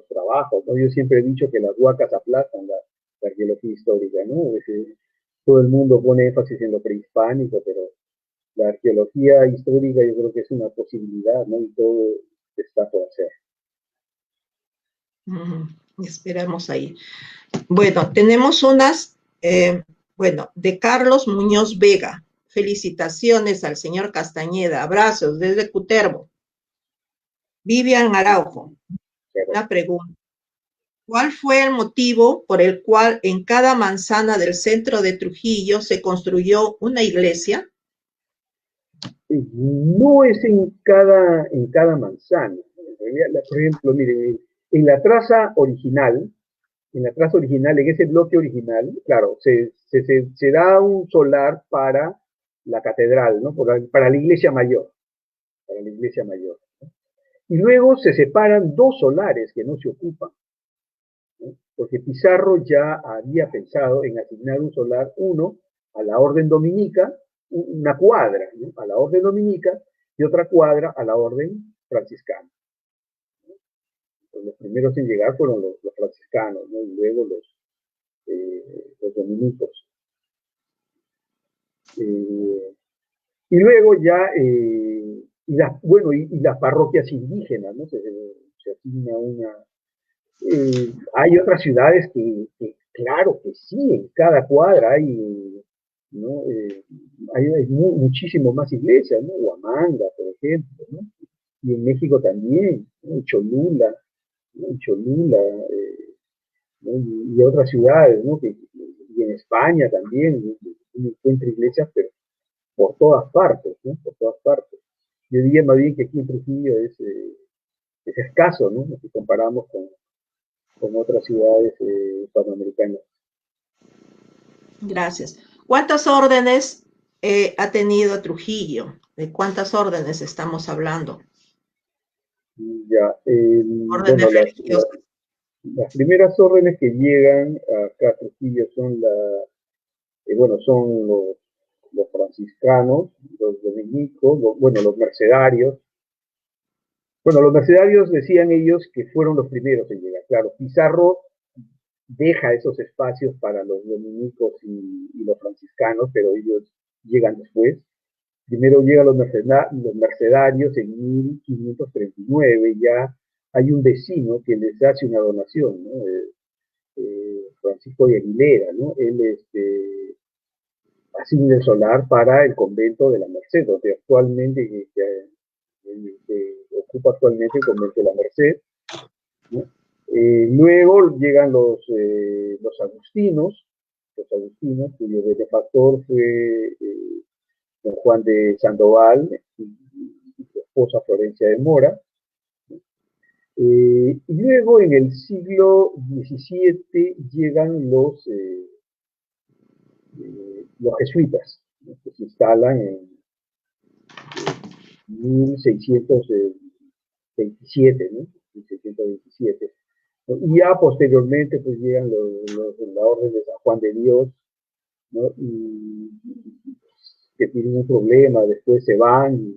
B: trabajos, ¿no? Yo siempre he dicho que las huacas aplazan la arqueología histórica, ¿no? Todo el mundo pone énfasis en lo prehispánico, pero la arqueología histórica yo creo que es una posibilidad, ¿no? Y todo está por hacer.
A: Esperamos ahí. Bueno, tenemos unas, bueno, de Carlos Muñoz Vega. Felicitaciones al señor Castañeda. Abrazos desde Cutervo. Vivian Araujo.
B: Pero,
A: Una pregunta. ¿Cuál fue el motivo por el cual en cada manzana del centro de Trujillo se construyó una iglesia?
B: no es en cada manzana. En realidad, por ejemplo, miren, en la traza original, en ese bloque original, claro, se da un solar para la catedral, ¿no? Para la iglesia mayor, para la iglesia mayor. Y luego se separan dos solares que no se ocupan, ¿no? Porque Pizarro ya había pensado en asignar un solar, uno a la orden dominica, una cuadra, ¿no? A la orden dominica y otra cuadra a la orden franciscana. Pues los primeros en llegar fueron los franciscanos, ¿no? Y luego los dominicos. Y luego ya, bueno, y las parroquias indígenas, ¿no? Se asigna una. Hay otras ciudades claro que sí, en cada cuadra ¿no? Hay muchísimo más iglesias, ¿no? Huamanga, por ejemplo, ¿no? Y en México también, ¿no? En Cholula, ¿no? En Cholula, ¿no? Y otras ciudades, ¿no? Y en España también, ¿no? Uno encuentra iglesias, pero por todas partes, ¿no? Por todas partes. Yo diría más bien que aquí en Trujillo es escaso, ¿no? Si comparamos con otras ciudades panamericanas.
A: Gracias. ¿Cuántas órdenes ha tenido Trujillo? ¿De cuántas órdenes estamos hablando?
B: Ya, bueno,
A: Órdenes religiosas.
B: las primeras órdenes que llegan acá a Trujillo son bueno, son los franciscanos, los dominicos, bueno, los mercedarios. Bueno, los mercedarios decían ellos que fueron los primeros en llegar. Claro, Pizarro deja esos espacios para los dominicos y los franciscanos, pero ellos llegan después. Primero llegan los mercedarios en 1539, ya hay un vecino que les hace una donación, ¿no? Francisco de Aguilera, ¿no? Él asigna el solar para el convento de la Merced, donde actualmente, que ocupa actualmente el convento de la Merced, ¿no? Luego llegan los agustinos, cuyo benefactor fue don Juan de Sandoval y su esposa Florencia de Mora. Y luego en el siglo XVII llegan los jesuitas, ¿no? Que se instalan 1627, ¿no? 1627. Y ya posteriormente pues llegan la Orden de San Juan de Dios, ¿no? Y que tienen un problema, después se van, y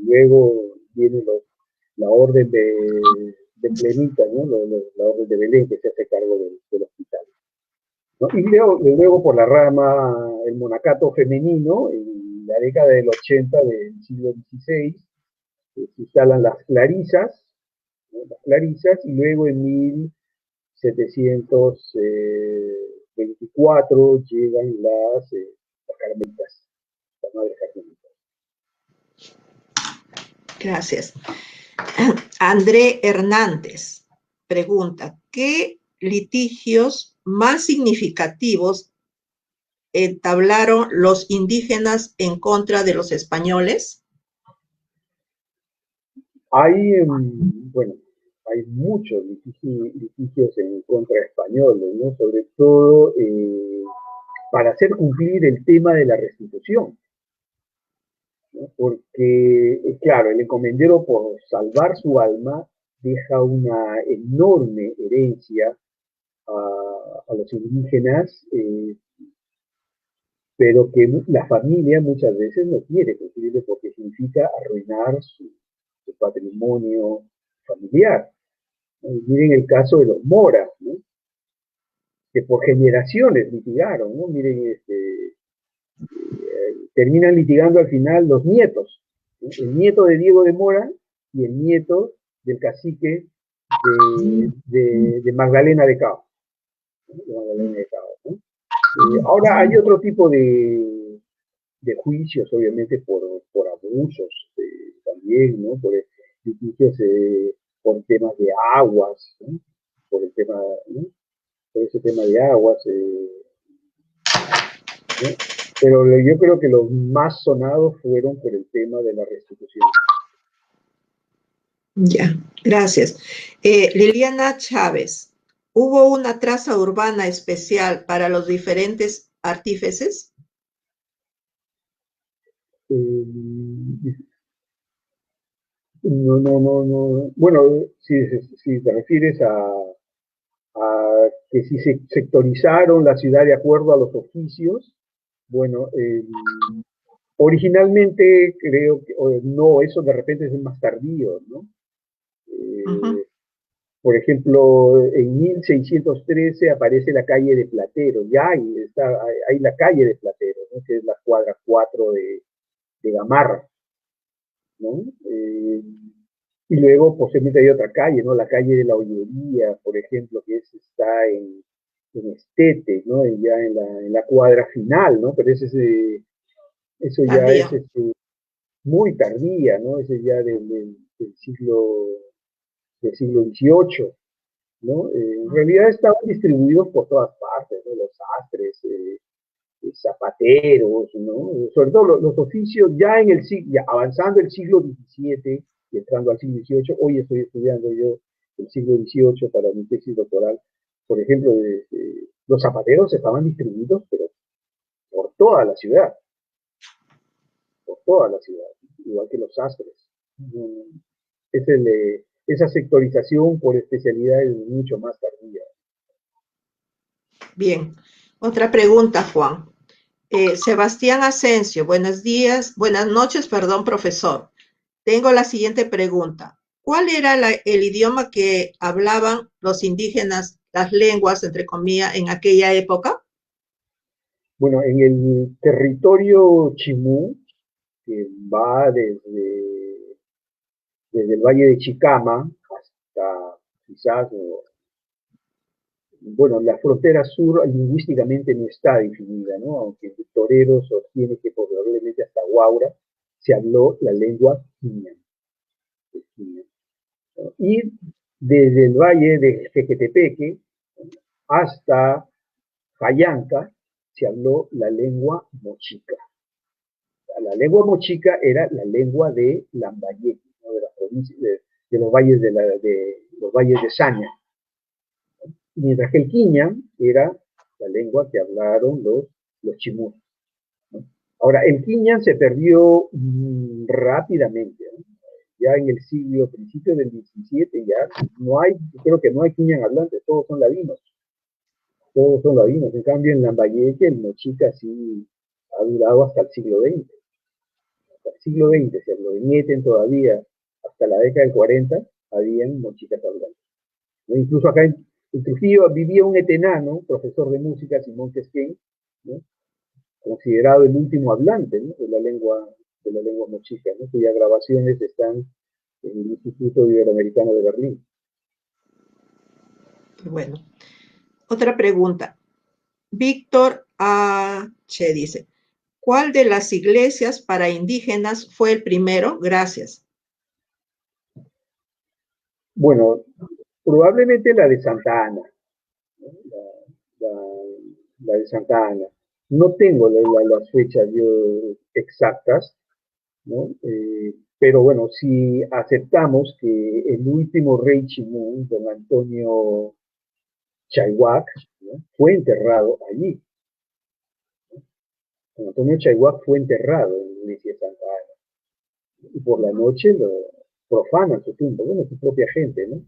B: luego viene la Orden de Plenita, ¿no? La Orden de Belén, que se hace cargo del hospital, ¿no? Y luego por la rama, el monacato femenino, en la década del 80 del siglo XVI, se instalan las clarisas, ¿no? Las clarisas, y luego en 1724 llegan las carmelitas, las madres carmelitas.
A: Gracias. André Hernández pregunta, ¿qué litigios más significativos entablaron los indígenas en contra de los españoles?
B: Bueno, hay muchos litigios en contra de españoles, ¿no? Sobre todo para hacer cumplir el tema de la restitución, ¿no? Porque, claro, el encomendero, por salvar su alma, deja una enorme herencia a los indígenas, pero que la familia muchas veces no quiere cumplirlo porque significa arruinar su patrimonio familiar. Miren el caso de los Mora, ¿no? Que por generaciones litigaron, ¿no? Miren, terminan litigando al final los nietos, ¿no? El nieto de Diego de Mora y el nieto del cacique de Magdalena de Cao, ¿no? De Magdalena de Cao, ¿no? Ahora hay otro tipo de juicios, obviamente, por abusos también, ¿no? Por litigios por temas de aguas, ¿no? Por el tema, ¿no? Por ese tema de aguas, ¿no? Pero yo creo que los más sonados fueron por el tema de la restitución.
A: Ya, gracias. Liliana Chávez, ¿hubo una traza urbana especial para los diferentes artífices?
B: No. Bueno, si te refieres a que si se sectorizaron la ciudad de acuerdo a los oficios, bueno, originalmente creo que, no, eso de repente es más tardío, ¿no? Por ejemplo, en 1613 aparece la calle de Platero, ya hay la calle de Platero, ¿no? Que es la cuadra 4 de Gamarra, ¿no? Y luego posiblemente hay otra calle, ¿no? La calle de la Ollería, por ejemplo, que está en Estete, ¿no? Ya en la cuadra final, ¿no? Pero eso ya es muy tardía, ¿no? Ese ya del siglo XVIII, ¿no? En realidad estaban distribuidos por todas partes, ¿no? Los sastres, zapateros, ¿no? Sobre todo los oficios ya ya avanzando el siglo XVII y entrando al siglo XVIII. Hoy estoy estudiando yo el siglo XVIII para mi tesis doctoral. Por ejemplo, los zapateros estaban distribuidos, pero por toda la ciudad, igual que los sastres. Esa sectorización por especialidad es mucho más tardía.
A: Bien, otra pregunta, Juan. Sebastián Asensio, buenos días, buenas noches, perdón, profesor. Tengo la siguiente pregunta. ¿Cuál era el idioma que hablaban los indígenas, las lenguas, entre comillas, en aquella época?
B: Bueno, en el territorio chimú, que va desde el valle de Chicama hasta quizás, bueno, la frontera sur lingüísticamente no está definida, ¿no? Aunque Torero sostiene que probablemente hasta Huaura se habló la lengua quiña, ¿no? Y desde el valle de Jequetepeque hasta Jayanca se habló la lengua mochica. La lengua mochica era la lengua de Lambayeque, ¿no? De la provincia, de los valles los valles de Saña. Mientras que el quiña era la lengua que hablaron los chimús, ¿no? Ahora, el Quiñan se perdió rápidamente, ¿no? Ya en el siglo, principio del 17, ya no hay, creo que no hay Quiñan hablantes, todos son ladinos. Todos son ladinos. En cambio, en Lambayeque, el mochica sí ha durado hasta el siglo XX. Hasta el siglo XX, se habló en Eten todavía, hasta la década del 40, habían mochicas hablantes. ¿No? Incluso acá en Trujillo vivía un etenano, profesor de música, Simón Quesquén, ¿no? Considerado el último hablante, ¿no? de la lengua mochica, ¿no? Cuyas grabaciones están en el Instituto Iberoamericano de Berlín.
A: Bueno, otra pregunta. Víctor H. dice, ¿cuál de las iglesias para indígenas fue el primero? Gracias.
B: Bueno, probablemente la de Santa Ana, ¿no? La de Santa Ana. No tengo las fechas exactas, ¿no? Pero bueno, si aceptamos que el último rey chimú, don Antonio Chayhuac, ¿no? Fue enterrado allí. Don Antonio Chayhuac fue enterrado en la iglesia de Santa Ana. Y por la noche lo profanan su tumba, bueno, su propia gente, ¿no?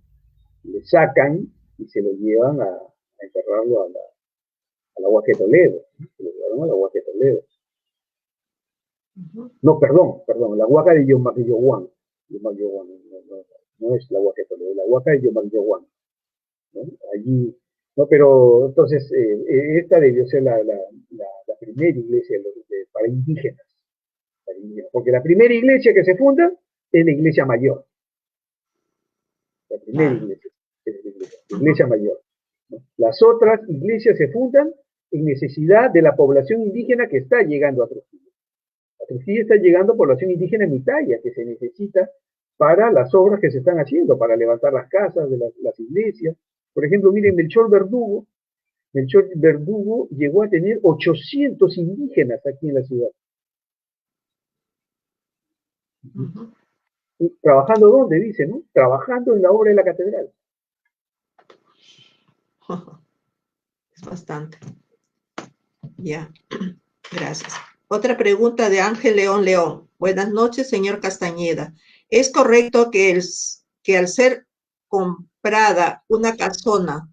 B: Le sacan y se lo llevan a enterrarlo a la Huaca de Toledo. Se lo llevaron a la Huaca de Toledo. No, perdón, la Huaca de Yomaguillohuán. No es la Huaca de Toledo, la Huaca de Yomaguillohuán, ¿no? Allí, no, pero entonces esta debió ser la primera iglesia para indígenas, porque la primera iglesia que se funda es la iglesia mayor, la primera iglesia, es la iglesia mayor, ¿no? Las otras iglesias se fundan en necesidad de la población indígena que está llegando a Trujillo. A Trujillo está llegando población indígena en Mitaya, que se necesita para las obras que se están haciendo, para levantar las casas de las iglesias. Por ejemplo, miren, Melchor Verdugo llegó a tener 800 indígenas aquí en la ciudad. ¿Y trabajando dónde? Dice, ¿no? Trabajando en la obra de la catedral.
A: Es bastante. Ya, gracias. Otra pregunta de Ángel León León. Buenas noches, señor Castañeda. ¿Es correcto que al ser comprada una casona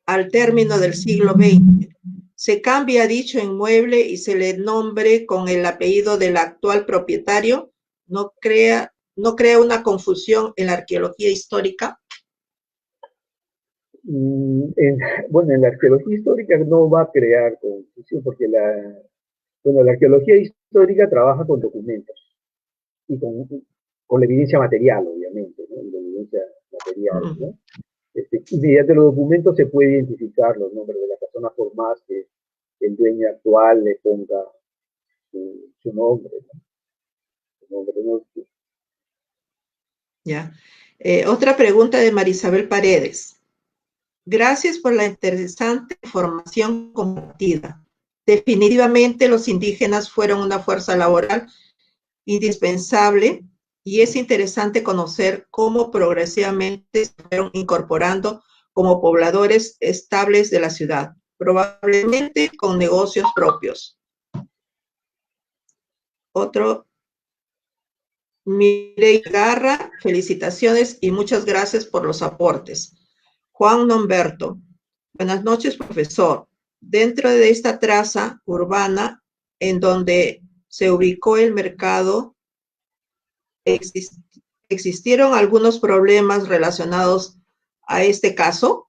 A: al término del siglo XX, se cambia dicho inmueble y se le nombre con el apellido del actual propietario? ¿No crea una confusión en la arqueología histórica?
B: Bueno, en la arqueología histórica no va a crear confusión, porque la arqueología histórica trabaja con documentos y con la evidencia material, obviamente, ¿no? La evidencia material, ¿no? Y mediante los documentos se puede identificar los nombres de las personas por más que el dueño actual le ponga su nombre, ¿no? Su nombre, ¿no?
A: Ya. Otra pregunta de Marisabel Paredes. Gracias por la interesante información compartida. Definitivamente los indígenas fueron una fuerza laboral indispensable y es interesante conocer cómo progresivamente se fueron incorporando como pobladores estables de la ciudad, probablemente con negocios propios. Otro, Mireille Garra, felicitaciones y muchas gracias por los aportes. Juan Nomberto, buenas noches, profesor. Dentro de esta traza urbana en donde se ubicó el mercado, ¿existieron algunos problemas relacionados a este caso?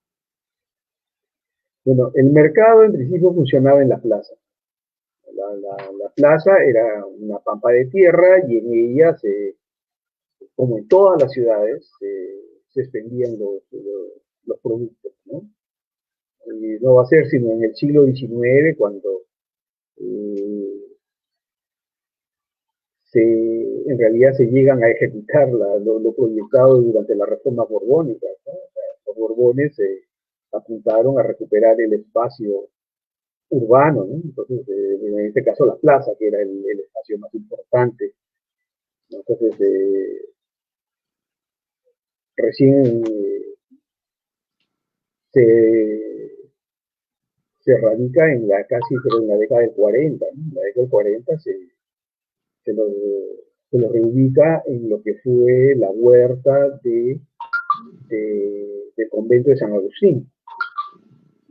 B: Bueno, el mercado en principio funcionaba en la plaza. La plaza era una pampa de tierra y en ella, como en todas las ciudades, se expendían los productos, ¿no? Y no va a ser sino en el siglo XIX cuando en realidad se llegan a ejecutar lo proyectado durante la reforma borbónica, ¿no? Los borbones apuntaron a recuperar el espacio urbano, ¿no? Entonces, en este caso la plaza, que era el espacio más importante. Entonces, recién se radica casi pero en la década del 40, ¿no? En la década del 40 se se lo, se lo reubica en lo que fue la huerta del convento de San Agustín.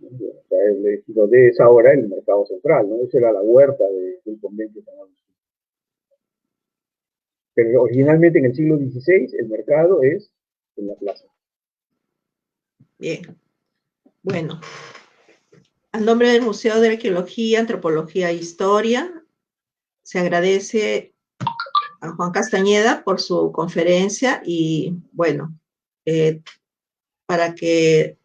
B: O sea, donde es ahora el mercado central, ¿no? Esa era la huerta del convento de San Agustín. Pero originalmente en el siglo XVI el mercado es en la plaza.
A: Bien. Bueno, a nombre del Museo de Arqueología, Antropología e Historia, se agradece a Juan Castañeda por su conferencia y, bueno, para que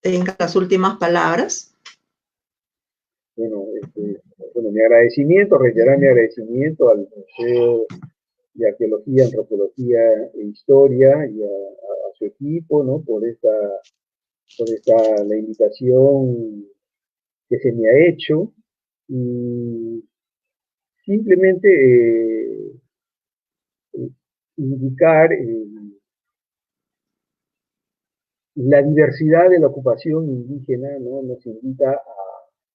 A: tenga las últimas palabras.
B: Bueno, mi agradecimiento, reiterar mi agradecimiento al Museo de Arqueología, Antropología e Historia y a su equipo, ¿no? Por la invitación que se me ha hecho y simplemente indicar la diversidad de la ocupación indígena, ¿no? Nos invita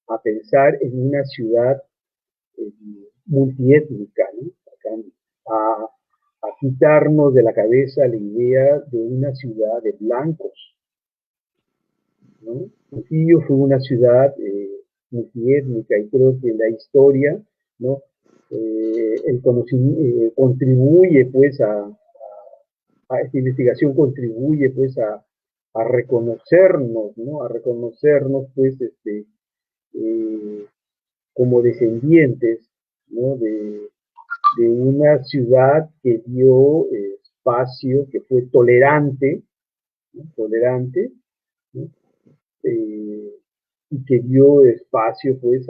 B: a pensar en una ciudad multiétnica, ¿no? A quitarnos de la cabeza la idea de una ciudad de blancos, ¿no? Trujillo fue una ciudad multiétnica y creo que la historia, ¿no? El conocimiento contribuye pues esta investigación contribuye pues a reconocernos, ¿no? A reconocernos pues como descendientes, ¿no? De una ciudad que dio espacio, que fue tolerante, ¿no? Tolerante, ¿no? Y que dio espacio pues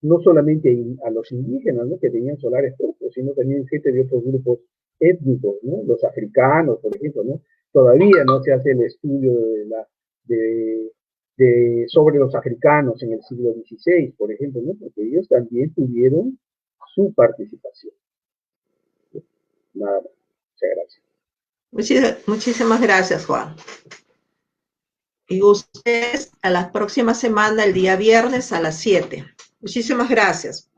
B: no solamente a los indígenas, ¿no? Que tenían solares propios, sino también gente de otros grupos étnicos, ¿no? Los africanos, por ejemplo, ¿no? Todavía no se hace el estudio sobre los africanos en el siglo XVI, por ejemplo, ¿no? Porque ellos también tuvieron su participación. Nada más. Muchas
A: gracias. Muchísimas gracias, Juan. Y ustedes a la próxima semana, el día viernes a las 7. Muchísimas gracias.